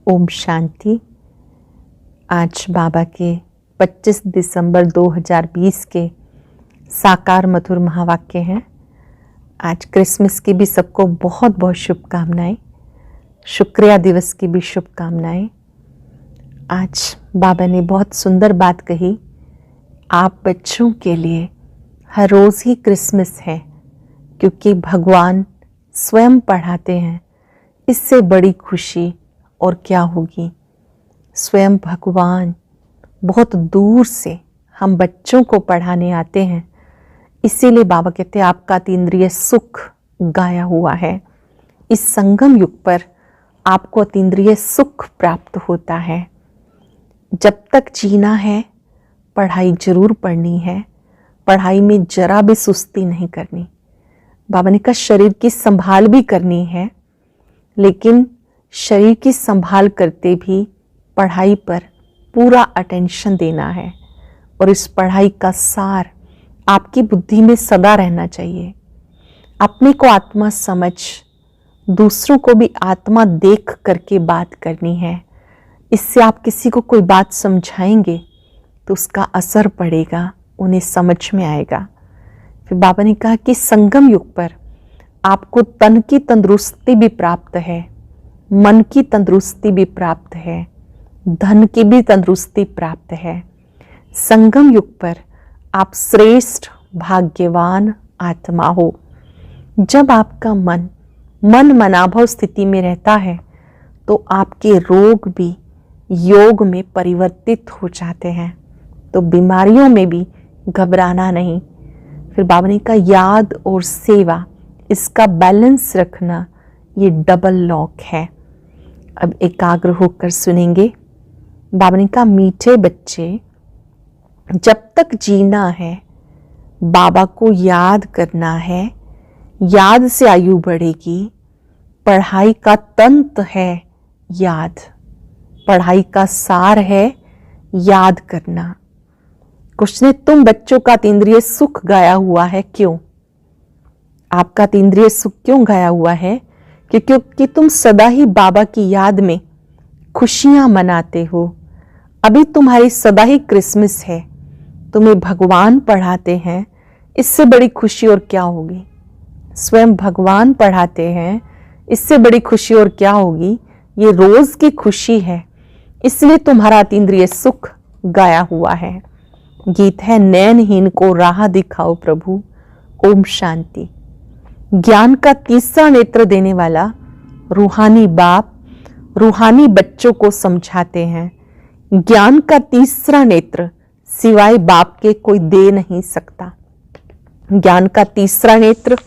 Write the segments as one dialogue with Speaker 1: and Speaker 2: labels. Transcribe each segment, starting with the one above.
Speaker 1: ओम शांति। आज बाबा के 25 दिसंबर 2020 के साकार मधुर महावाक्य हैं। आज क्रिसमस की भी सबको बहुत बहुत शुभकामनाएं, शुक्रिया दिवस की भी शुभकामनाएं। आज बाबा ने बहुत सुंदर बात कही, आप बच्चों के लिए हर रोज़ ही क्रिसमस है, क्योंकि भगवान स्वयं पढ़ाते हैं। इससे बड़ी खुशी और क्या होगी। स्वयं भगवान बहुत दूर से हम बच्चों को पढ़ाने आते हैं। इसीलिए बाबा कहते हैं आपका अतीन्द्रिय सुख गाया हुआ है। इस संगम युग पर आपको अतीन्द्रिय सुख प्राप्त होता है। जब तक जीना है पढ़ाई जरूर पढ़नी है, पढ़ाई में जरा भी सुस्ती नहीं करनी। बाबा ने कहा शरीर की संभाल भी करनी है, लेकिन शरीर की संभाल करते भी पढ़ाई पर पूरा अटेंशन देना है। और इस पढ़ाई का सार आपकी बुद्धि में सदा रहना चाहिए। अपने को आत्मा समझ, दूसरों को भी आत्मा देख करके बात करनी है। इससे आप किसी को कोई बात समझाएंगे तो उसका असर पड़ेगा, उन्हें समझ में आएगा। फिर बाबा ने कहा कि संगम युग पर आपको तन की तंदुरुस्ती भी प्राप्त है, मन की तंदुरुस्ती भी प्राप्त है, धन की भी तंदुरुस्ती प्राप्त है। संगम युग पर आप श्रेष्ठ भाग्यवान आत्मा हो। जब आपका मन मनाभव स्थिति में रहता है तो आपके रोग भी योग में परिवर्तित हो जाते हैं। तो बीमारियों में भी घबराना नहीं। फिर बाबा ने कहा याद और सेवा, इसका बैलेंस रखना ये डबल लॉक है। अब एकाग्र होकर सुनेंगे। बाबा ने कहा मीठे बच्चे, जब तक जीना है बाबा को याद करना है। याद से आयु बढ़ेगी। पढ़ाई का तंत्र है याद, पढ़ाई का सार है याद करना। कुछ ने तुम बच्चों का अतीन्द्रिय सुख गाया हुआ है, क्यों? आपका अतीन्द्रिय सुख क्यों गाया हुआ है? क्योंकि तुम सदा ही बाबा की याद में खुशियां मनाते हो। अभी तुम्हारी सदा ही क्रिसमस है, तुम्हें भगवान पढ़ाते हैं। इससे बड़ी खुशी और क्या होगी। स्वयं भगवान पढ़ाते हैं, इससे बड़ी खुशी और क्या होगी। ये रोज की खुशी है, इसलिए तुम्हारा अतीन्द्रिय सुख गाया हुआ है। गीत है नैनहीन को राह दिखाओ प्रभु। ओम शांति। ज्ञान का तीसरा नेत्र देने वाला रूहानी बाप रूहानी बच्चों को समझाते हैं। ज्ञान का तीसरा नेत्र सिवाय बाप के कोई दे नहीं सकता। ज्ञान का तीसरा नेत्र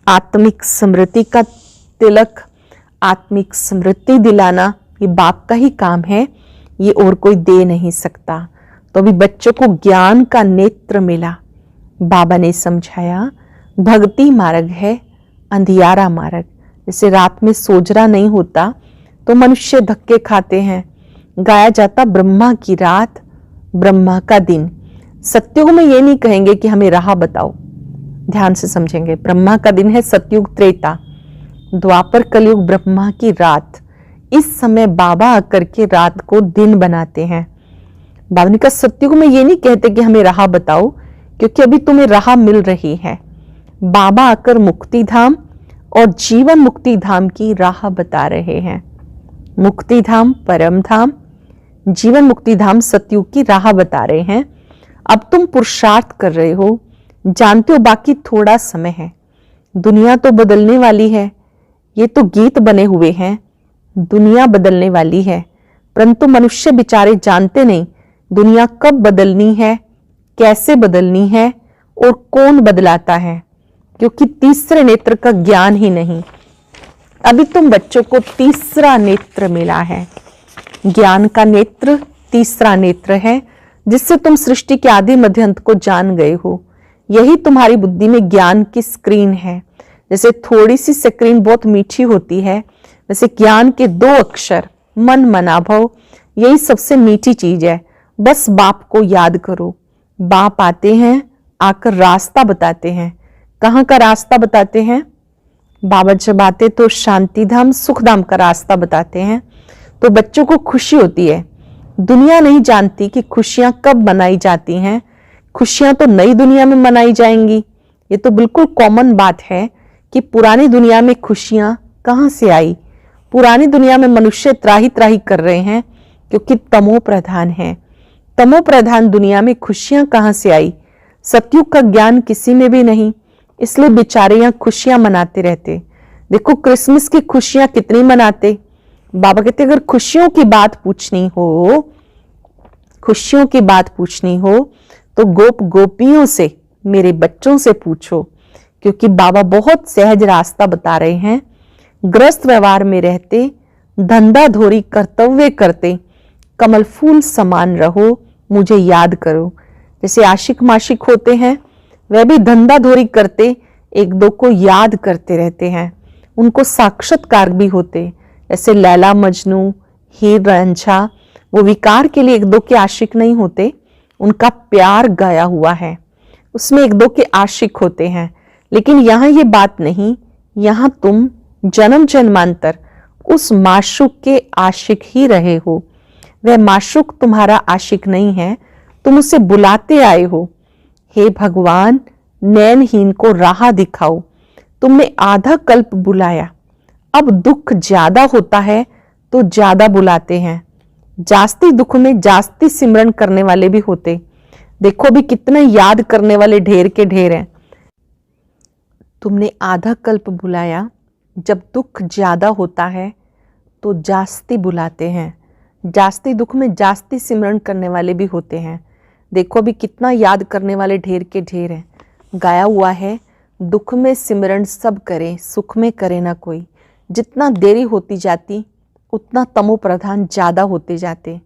Speaker 1: आत्मिक स्मृति का तिलक, आत्मिक स्मृति दिलाना, ये बाप का ही काम है, ये और कोई दे नहीं सकता। तो अभी बच्चों को ज्ञान का नेत्र मिला। बाबा ने समझाया भक्ति मार्ग है अंधियारा मार्ग। जैसे रात में सोजरा नहीं होता तो मनुष्य धक्के खाते हैं। गाया जाता ब्रह्मा की रात, ब्रह्मा का दिन। सत्युग में ये नहीं कहेंगे कि हमें राह बताओ, ध्यान से समझेंगे। ब्रह्मा का दिन है सतयुग त्रेता, द्वापर कलयुग ब्रह्मा की रात। इस समय बाबा आकर के रात को दिन बनाते हैं। बाबा ने कहा सतयुग में ये नहीं कहते कि हमें राह बताओ, क्योंकि अभी तुम्हें राह मिल रही है। बाबा आकर मुक्ति धाम और जीवन मुक्ति धाम की राह बता रहे हैं। मुक्ति धाम परम धाम, जीवन मुक्ति धाम सतयुग की राह बता रहे हैं। अब तुम पुरुषार्थ कर रहे हो, जानते हो बाकी थोड़ा समय है। दुनिया तो बदलने वाली है, ये तो गीत बने हुए हैं। दुनिया बदलने वाली है, परंतु मनुष्य बेचारे जानते नहीं दुनिया कब बदलनी है, कैसे बदलनी है और कौन बदलाता है, क्योंकि तीसरे नेत्र का ज्ञान ही नहीं। अभी तुम बच्चों को तीसरा नेत्र मिला है। ज्ञान का नेत्र तीसरा नेत्र है, जिससे तुम सृष्टि के आदि मध्य अंत को जान गए हो। यही तुम्हारी बुद्धि में ज्ञान की स्क्रीन है। जैसे थोड़ी सी स्क्रीन बहुत मीठी होती है, वैसे ज्ञान के 2 अक्षर मन मनाभव, यही सबसे मीठी चीज है। बस बाप को याद करो। बाप आते हैं, आकर रास्ता बताते हैं। कहाँ का रास्ता बताते हैं? बाबा जब आते तो शांति धाम सुख धाम का रास्ता बताते हैं। तो बच्चों को खुशी होती है। दुनिया नहीं जानती कि खुशियां कब मनाई जाती हैं। खुशियां तो नई दुनिया में मनाई जाएंगी। ये तो बिल्कुल कॉमन बात है कि पुरानी दुनिया में खुशियां कहां से आई। पुरानी दुनिया में मनुष्य त्राही त्राही कर रहे हैं क्योंकि तमो प्रधान है। तमो प्रधान दुनिया में खुशियां कहां से आई। सतयुग का ज्ञान किसी में भी नहीं, इसलिए बेचारे यहां खुशियां मनाते रहते। देखो क्रिसमस की खुशियां कितनी मनाते। बाबा कहते अगर खुशियों की बात पूछनी हो, खुशियों की बात पूछनी हो तो गोप गोपियों से, मेरे बच्चों से पूछो, क्योंकि बाबा बहुत सहज रास्ता बता रहे हैं। ग्रस्त व्यवहार में रहते, धंधा धोरी कर्तव्य करते, कमल फूल समान रहो, मुझे याद करो। जैसे आशिक माशिक होते हैं वह भी धंधा धोरी करते, एक दो को याद करते रहते हैं। उनको साक्षात्कार भी होते, जैसे लैला मजनू, हीर रांझा, वो विकार के लिए एक दो के आशिक नहीं होते, उनका प्यार गाया हुआ है, उसमें एक दो के आशिक होते हैं। लेकिन यहां ये बात नहीं, यहां तुम जन्म जन्मांतर उस माशूक के आशिक ही रहे हो। वह माशूक तुम्हारा आशिक नहीं है, तुम उसे बुलाते आए हो। हे भगवान, नैनहीन को राह दिखाओ। तुमने आधा कल्प बुलाया, अब दुख ज्यादा होता है तो ज्यादा बुलाते हैं। जास्ती दुख में जास्ती सिमरन करने वाले भी होते। देखो भी कितने याद करने वाले ढेर के ढेर हैं। तुमने आधा कल्प बुलाया, जब दुख ज्यादा होता है तो जास्ती बुलाते हैं। जास्ती दुख में जास्ती सिमरन करने वाले भी होते हैं। देखो भी कितना याद करने वाले ढेर के ढेर हैं। गाया हुआ है, दुख में सिमरन सब करे, सुख में करे ना कोई। जितना देरी होती जाती उतना तमो प्रधान ज्यादा होते जाते।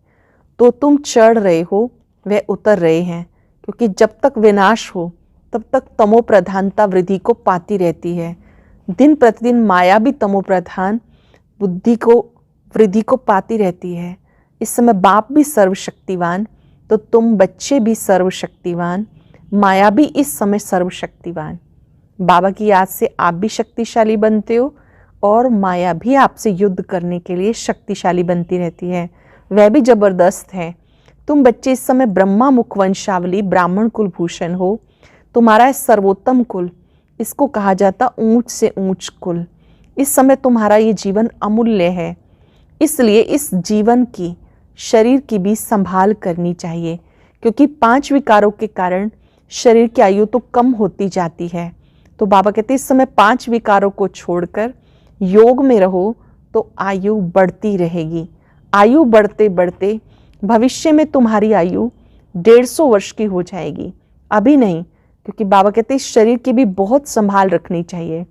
Speaker 1: तो तुम चढ़ रहे हो, वह उतर रहे हैं, क्योंकि जब तक विनाश हो तब तक तमो प्रधानता वृद्धि को पाती रहती है। दिन प्रतिदिन माया भी तमो प्रधान बुद्धि को वृद्धि को पाती रहती है। इस समय बाप भी सर्वशक्तिवान, तो तुम बच्चे भी सर्वशक्तिवान, माया भी इस समय सर्वशक्तिवान। बाबा की याद से आप भी शक्तिशाली बनते हो और माया भी आपसे युद्ध करने के लिए शक्तिशाली बनती रहती है, वह भी जबरदस्त है। तुम बच्चे इस समय ब्रह्मा मुख वंशावली ब्राह्मण कुलभूषण हो। तुम्हारा सर्वोत्तम कुल, इसको कहा जाता ऊंच से ऊंच कुल। इस समय तुम्हारा ये जीवन अमूल्य है, इसलिए इस जीवन की, शरीर की भी संभाल करनी चाहिए, क्योंकि 5 विकारों के कारण शरीर की आयु तो कम होती जाती है। तो बाबा कहते इस समय 5 विकारों को छोड़कर योग में रहो तो आयु बढ़ती रहेगी। आयु बढ़ते बढ़ते भविष्य में तुम्हारी आयु 150 वर्ष की हो जाएगी, अभी नहीं, क्योंकि बाबा कहते इस शरीर की भी बहुत संभाल रखनी चाहिए,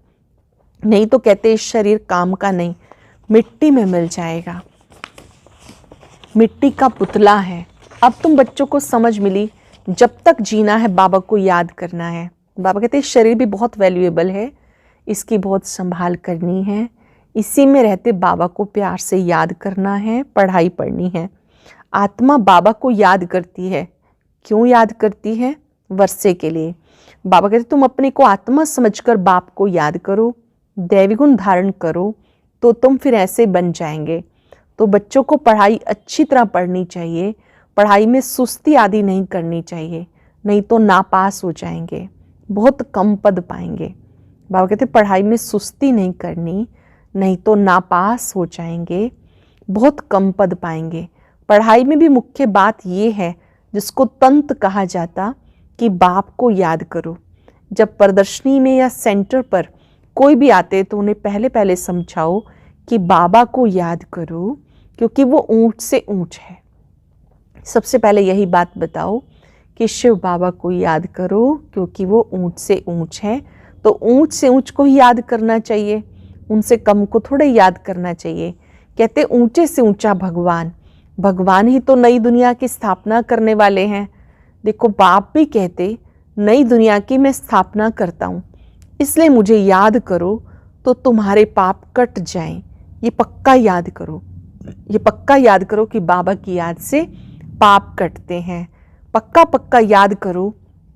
Speaker 1: नहीं तो कहते इस शरीर काम का नहीं, मिट्टी में मिल जाएगा, मिट्टी का पुतला है। अब तुम बच्चों को समझ मिली, जब तक जीना है बाबा को याद करना है। बाबा कहते हैं शरीर भी बहुत वैल्यूएबल है, इसकी बहुत संभाल करनी है, इसी में रहते बाबा को प्यार से याद करना है, पढ़ाई पढ़नी है। आत्मा बाबा को याद करती है, क्यों याद करती है? वर्षे के लिए। बाबा कहते तुम अपने को आत्मा समझकर बाप को याद करो, दैवी गुण धारण करो, तो तुम फिर ऐसे बन जाएंगे। तो बच्चों को पढ़ाई अच्छी तरह पढ़नी चाहिए, पढ़ाई में सुस्ती आदि नहीं करनी चाहिए, नहीं तो नापास हो जाएंगे, बहुत कम पद पाएंगे। बाबा कहते पढ़ाई में सुस्ती नहीं करनी, नहीं तो नापास हो जाएंगे, बहुत कम पद पाएंगे। पढ़ाई में भी मुख्य बात ये है, जिसको तंत्र कहा जाता, कि बाप को याद करो। जब प्रदर्शनी में या सेंटर पर कोई भी आते तो उन्हें पहले पहले समझाओ कि बाबा को याद करो, क्योंकि वो ऊंच से ऊंच है। सबसे पहले यही बात बताओ कि शिव बाबा को याद करो, क्योंकि वो ऊंच से ऊंच है। तो ऊंच से ऊंच को ही याद करना चाहिए, उनसे कम को थोड़े याद करना चाहिए। कहते ऊंचे से ऊंचा भगवान, भगवान ही तो नई दुनिया की स्थापना करने वाले हैं। देखो बाप भी कहते नई दुनिया की मैं स्थापना करता हूँ, इसलिए मुझे याद करो तो तुम्हारे पाप कट जाएं। ये पक्का याद करो, ये पक्का याद करो कि बाबा की याद से पाप कटते हैं। पक्का पक्का याद करो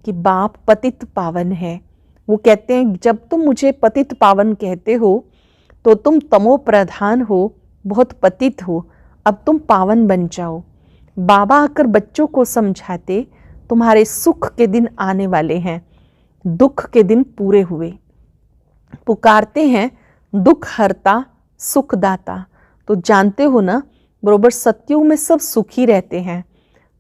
Speaker 1: कि बाप पतित पावन है। वो कहते हैं जब तुम मुझे पतित पावन कहते हो तो तुम तमो प्रधान हो, बहुत पतित हो, अब तुम पावन बन जाओ। बाबा आकर बच्चों को समझाते, तुम्हारे सुख के दिन आने वाले हैं, दुख के दिन पूरे हुए। पुकारते हैं दुख हरता सुखदाता, तो जानते हो ना बरोबर सत्युग में सब सुखी रहते हैं।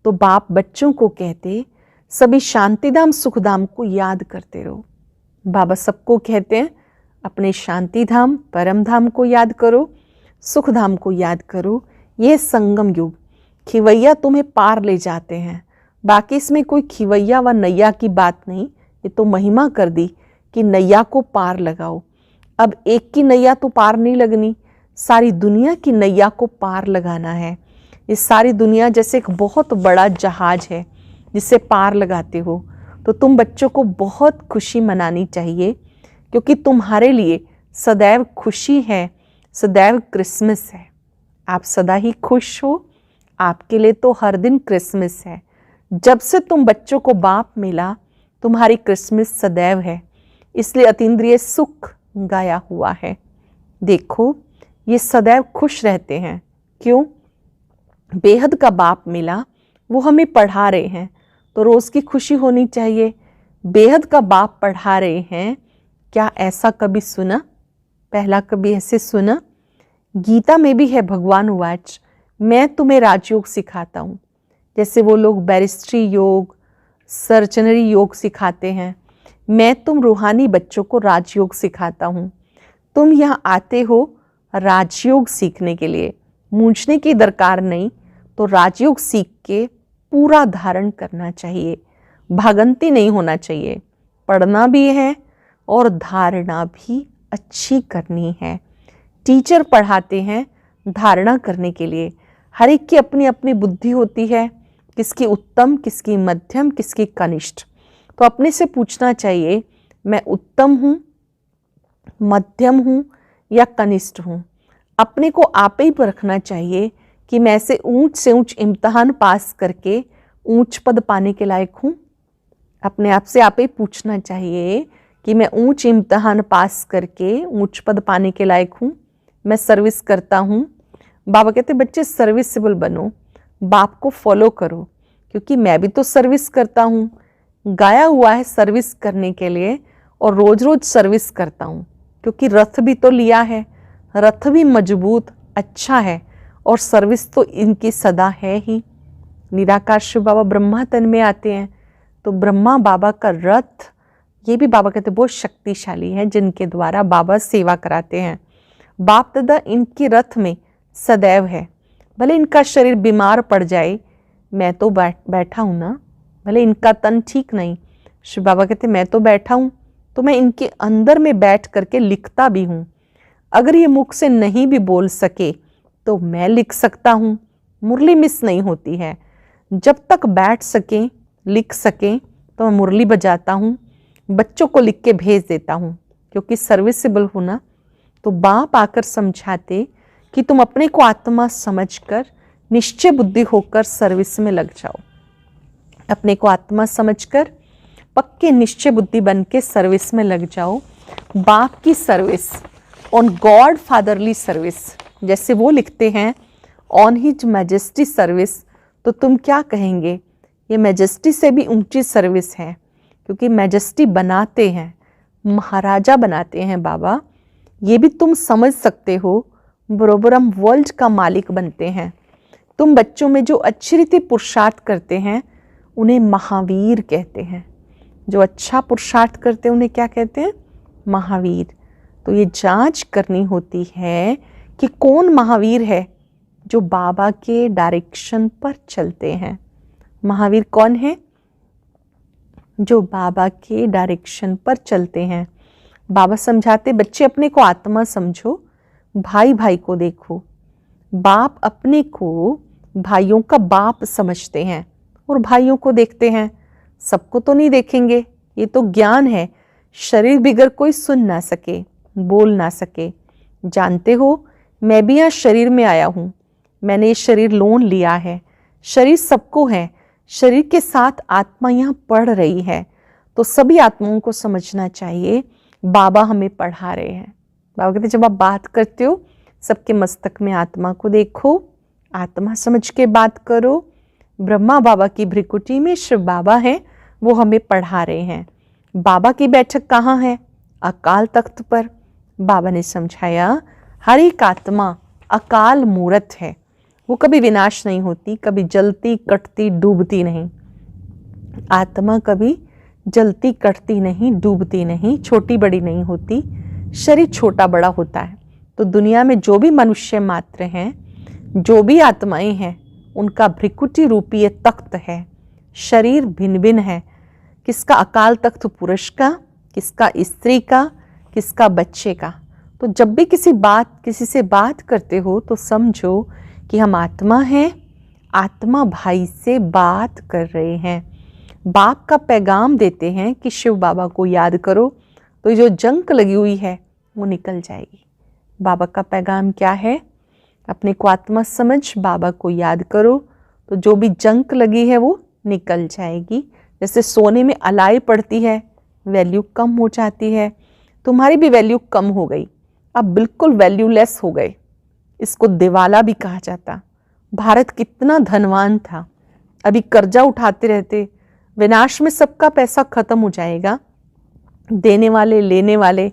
Speaker 1: तो बाप बच्चों को कहते, सभी शांतिधाम सुखधाम को याद करते रहो। बाबा सबको कहते हैं अपने शांतिधाम परम धाम को याद करो, सुखधाम को याद करो। यह संगम युग, खिवैया तुम्हें पार ले जाते हैं। बाकी इसमें कोई खिवैया व नैया की बात नहीं, ये तो महिमा कर दी कि नैया को पार लगाओ। अब एक की नैया तो पार नहीं लगनी, सारी दुनिया की नैया को पार लगाना है। ये सारी दुनिया जैसे एक बहुत बड़ा जहाज है जिसे पार लगाते हो। तो तुम बच्चों को बहुत खुशी मनानी चाहिए, क्योंकि तुम्हारे लिए सदैव खुशी है, सदैव क्रिसमस है। आप सदा ही खुश हो, आपके लिए तो हर दिन क्रिसमस है। जब से तुम बच्चों को बाप मिला, तुम्हारी क्रिसमस सदैव है। इसलिए अतीन्द्रिय सुख गाया हुआ है। देखो ये सदैव खुश रहते हैं। क्यों? बेहद का बाप मिला, वो हमें पढ़ा रहे हैं, तो रोज़ की खुशी होनी चाहिए। बेहद का बाप पढ़ा रहे हैं, क्या ऐसा कभी सुना? पहला कभी ऐसे सुना? गीता में भी है, भगवान वाच, मैं तुम्हें राजयोग सिखाता हूँ। जैसे वो लोग बैरिस्ट्री योग, सर्जनरी योग सिखाते हैं, मैं तुम रूहानी बच्चों को राजयोग सिखाता हूँ। तुम यहाँ आते हो राजयोग सीखने के लिए, मूंझने की दरकार नहीं। तो राजयोग सीख के पूरा धारण करना चाहिए, भागंती नहीं होना चाहिए। पढ़ना भी है और धारणा भी अच्छी करनी है। टीचर पढ़ाते हैं धारणा करने के लिए। हर एक की अपनी अपनी बुद्धि होती है, किसकी उत्तम, किसकी मध्यम, किसकी कनिष्ठ। तो अपने से पूछना चाहिए, मैं उत्तम हूँ, मध्यम हूँ या कनिष्ठ हूँ। अपने को आप ही परखना चाहिए कि मैं ऐसे ऊंच से ऊंच इम्तहान पास करके ऊंच पद पाने के लायक हूँ। अपने आप से आप ही पूछना चाहिए कि मैं ऊंच इम्तहान पास करके ऊंच पद पाने के लायक हूँ, मैं सर्विस करता हूँ। बाबा कहते बच्चे सर्विसेबल बनो, बाप को फॉलो करो, क्योंकि मैं भी तो सर्विस करता हूँ। गाया हुआ है सर्विस करने के लिए, और रोज रोज सर्विस करता हूँ, क्योंकि रथ भी तो लिया है, रथ भी मजबूत अच्छा है, और सर्विस तो इनकी सदा है ही। निराकार शिव बाबा ब्रह्मा तन में आते हैं, तो ब्रह्मा बाबा का रथ, ये भी बाबा कहते बहुत शक्तिशाली है, जिनके द्वारा बाबा सेवा कराते हैं। बाप दादा इनकी रथ में सदैव है। भले इनका शरीर बीमार पड़ जाए, मैं तो बैठा हूँ ना। भले इनका तन ठीक नहीं, शिव बाबा कहते मैं तो बैठा हूँ, तो मैं इनके अंदर में बैठ करके लिखता भी हूँ। अगर ये मुख से नहीं भी बोल सके तो मैं लिख सकता हूँ। मुरली मिस नहीं होती है। जब तक बैठ सकें, लिख सकें, तो मैं मुरली बजाता हूँ, बच्चों को लिख के भेज देता हूँ, क्योंकि सर्विसेबल हूँ ना। तो बाप आकर समझाते कि तुम अपने को आत्मा समझकर निश्चय बुद्धि होकर सर्विस में लग जाओ। अपने को आत्मा समझकर पक्के निश्चय बुद्धि बन के सर्विस में लग जाओ। बाप की service, on God fatherly service, जैसे वो लिखते हैं ऑन हिज मैजेस्टी सर्विस, तो तुम क्या कहेंगे? ये मैजेस्टी से भी ऊंची सर्विस है, क्योंकि मैजेस्टी बनाते हैं, महाराजा बनाते हैं बाबा। ये भी तुम समझ सकते हो, बरोबर हम वर्ल्ड का मालिक बनते हैं। तुम बच्चों में जो अच्छी रीति पुरुषार्थ करते हैं उन्हें महावीर कहते हैं। जो अच्छा पुरुषार्थ करते हैं उन्हें क्या कहते हैं? महावीर। तो ये जांच करनी होती है कि कौन महावीर है, जो बाबा के डायरेक्शन पर चलते हैं। महावीर कौन है? जो बाबा के डायरेक्शन पर चलते हैं। बाबा समझाते बच्चे अपने को आत्मा समझो, भाई भाई को देखो। बाप अपने को भाइयों का बाप समझते हैं और भाइयों को देखते हैं। सबको तो नहीं देखेंगे, ये तो ज्ञान है। शरीर बिगर कोई सुन ना सके, बोल ना सके। जानते हो मैं भी यहाँ शरीर में आया हूँ, मैंने ये शरीर लोन लिया है। शरीर सबको है, शरीर के साथ आत्मा यहाँ पढ़ रही है। तो सभी आत्माओं को समझना चाहिए बाबा हमें पढ़ा रहे हैं। बाबा कहते जब आप बात करते हो सबके मस्तक में आत्मा को देखो, आत्मा समझ के बात करो। ब्रह्मा बाबा की भ्रिकुटी में शिव बाबा हैं, वो हमें पढ़ा रहे हैं। बाबा की बैठक कहाँ है? अकाल तख्त पर। बाबा ने समझाया हर एक आत्मा अकाल मूर्त है, वो कभी विनाश नहीं होती, कभी जलती कटती डूबती नहीं। आत्मा कभी जलती कटती नहीं, डूबती नहीं, छोटी बड़ी नहीं होती, शरीर छोटा बड़ा होता है। तो दुनिया में जो भी मनुष्य मात्र हैं, जो भी आत्माएं हैं, उनका भ्रिकुटी रूपी ये तख्त है। शरीर भिन्न भिन्न है, किसका अकाल तख्त पुरुष का, किसका स्त्री का, किसका बच्चे का। तो जब भी किसी से बात करते हो तो समझो कि हम आत्मा हैं, आत्मा भाई से बात कर रहे हैं। बाप का पैगाम देते हैं कि शिव बाबा को याद करो, तो जो जंक लगी हुई है वो निकल जाएगी। बाबा का पैगाम क्या है? अपने को आत्मा समझ, बाबा को याद करो, तो जो भी जंक लगी है वो निकल जाएगी। जैसे सोने में अलाई पड़ती है, वैल्यू कम हो जाती है, तुम्हारी भी वैल्यू कम हो गई, अब बिल्कुल वैल्यूलेस हो गए। इसको दिवाला भी कहा जाता। भारत कितना धनवान था, अभी कर्जा उठाते रहते, विनाश में सबका पैसा खत्म हो जाएगा, देने वाले लेने वाले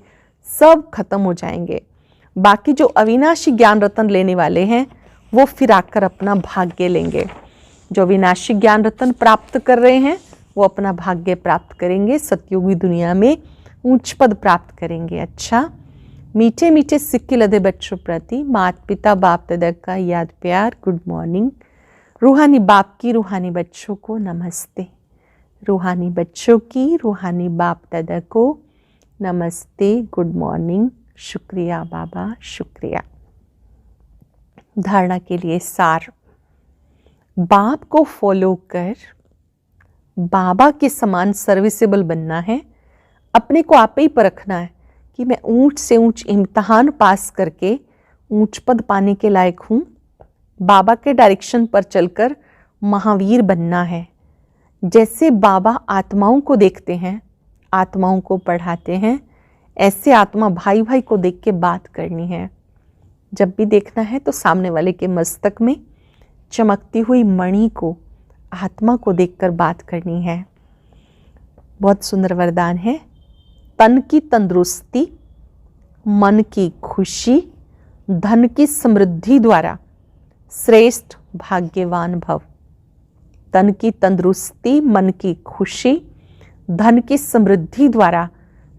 Speaker 1: सब खत्म हो जाएंगे। बाकी जो अविनाशी ज्ञान रत्न लेने वाले हैं वो फिर आकर अपना भाग्य लेंगे। जो विनाशी ज्ञान रत्न प्राप्त कर रहे हैं वो अपना भाग्य प्राप्त करेंगे, सतयुगी दुनिया में ऊंच पद प्राप्त करेंगे। अच्छा, मीठे मीठे सिक्के लदे बच्चों प्रति माता पिता बाप दादा का याद प्यार, गुड मॉर्निंग। रूहानी बाप की रूहानी बच्चों को नमस्ते। रूहानी बच्चों की रूहानी बाप दादा को नमस्ते, गुड मॉर्निंग, शुक्रिया बाबा, शुक्रिया। धारणा के लिए सार। बाप को फॉलो कर बाबा के समान सर्विसेबल बनना है। अपने को आप ही परखना है कि मैं ऊंच से ऊंच इम्तिहान पास करके ऊंच पद पाने के लायक हूँ। बाबा के डायरेक्शन पर चलकर महावीर बनना है। जैसे बाबा आत्माओं को देखते हैं, आत्माओं को पढ़ाते हैं, ऐसे आत्मा भाई भाई को देख के बात करनी है। जब भी देखना है तो सामने वाले के मस्तक में चमकती हुई मणि को, आत्मा को देखकर बात करनी है। बहुत सुंदर वरदान है। तन की तंदुरुस्ती, मन की खुशी, धन की समृद्धि द्वारा श्रेष्ठ भाग्यवान भव। तन की तंदुरुस्ती, मन की खुशी, धन की समृद्धि द्वारा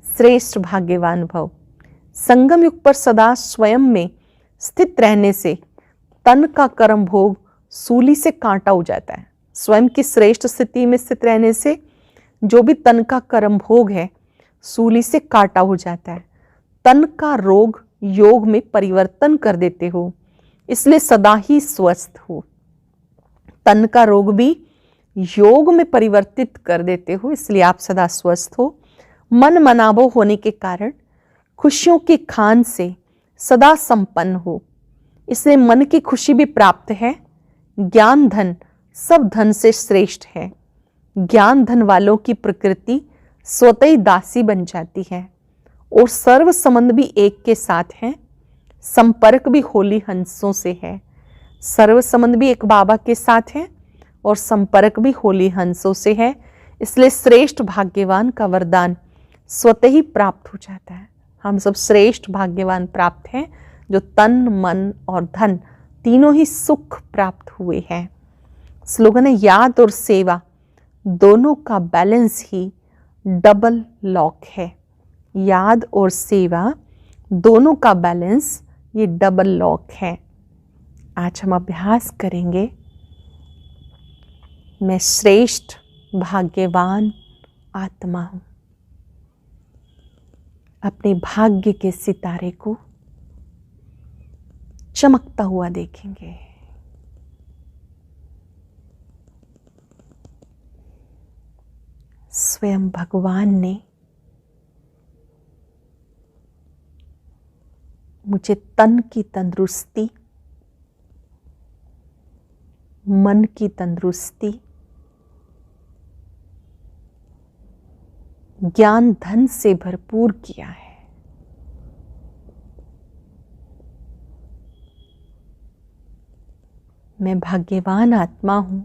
Speaker 1: श्रेष्ठ भाग्यवान भव। संगम युग पर सदा स्वयं में स्थित रहने से तन का कर्म भोग सूली से कांटा हो जाता है। स्वयं की श्रेष्ठ स्थिति में स्थित रहने से जो भी तन का कर्म भोग है सूली से काटा हो जाता है। तन का रोग योग में परिवर्तन कर देते हो, इसलिए सदा ही स्वस्थ हो। तन का रोग भी योग में परिवर्तित कर देते हो, इसलिए आप सदा स्वस्थ हो। मन मनावो होने के कारण खुशियों की खान से सदा संपन्न हो, इसलिए मन की खुशी भी प्राप्त है। ज्ञान धन सब धन से श्रेष्ठ है। ज्ञान धन वालों की प्रकृति स्वतः ही दासी बन जाती है और सर्व संबंध भी एक के साथ है। संपर्क भी होली हंसों से है। सर्व संबंध भी एक बाबा के साथ है और संपर्क भी होली हंसों से है, इसलिए श्रेष्ठ भाग्यवान का वरदान स्वतः ही प्राप्त हो जाता है। हम सब श्रेष्ठ भाग्यवान प्राप्त हैं जो तन मन और धन तीनों ही सुख प्राप्त हुए हैं। स्लोगन है याद और सेवा दोनों का बैलेंस ही डबल लॉक है। याद और सेवा दोनों का बैलेंस ये डबल लॉक है। आज हम अभ्यास करेंगे। मैं श्रेष्ठ भाग्यवान आत्मा हूं। अपने भाग्य के सितारे को चमकता हुआ देखेंगे। स्वयं भगवान ने मुझे तन की तंदुरुस्ती, मन की तंदुरुस्ती, ज्ञान धन से भरपूर किया है। मैं भाग्यवान आत्मा हूं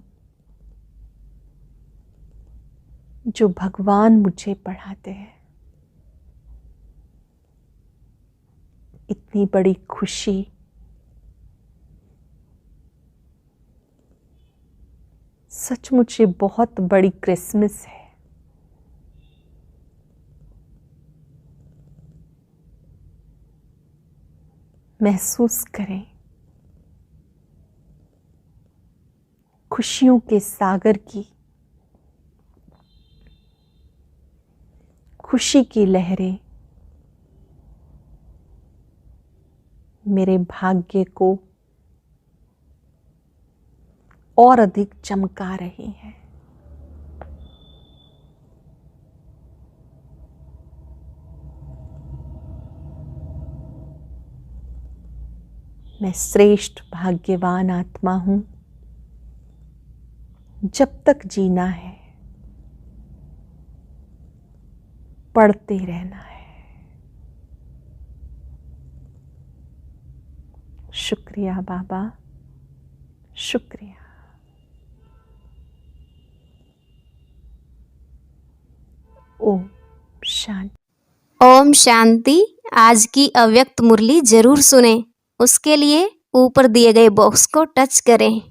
Speaker 1: जो भगवान मुझे पढ़ाते हैं। इतनी बड़ी खुशी, सचमुच ये बहुत बड़ी क्रिसमस है। महसूस करें खुशियों के सागर की, खुशी की लहरें मेरे भाग्य को और अधिक चमका रही हैं। मैं श्रेष्ठ भाग्यवान आत्मा हूं। जब तक जीना है पढ़ते रहना है। शुक्रिया बाबा, शुक्रिया। ओम शांति।
Speaker 2: ओम शांति। आज की अव्यक्त मुरली जरूर सुने। उसके लिए ऊपर दिए गए बॉक्स को टच करें।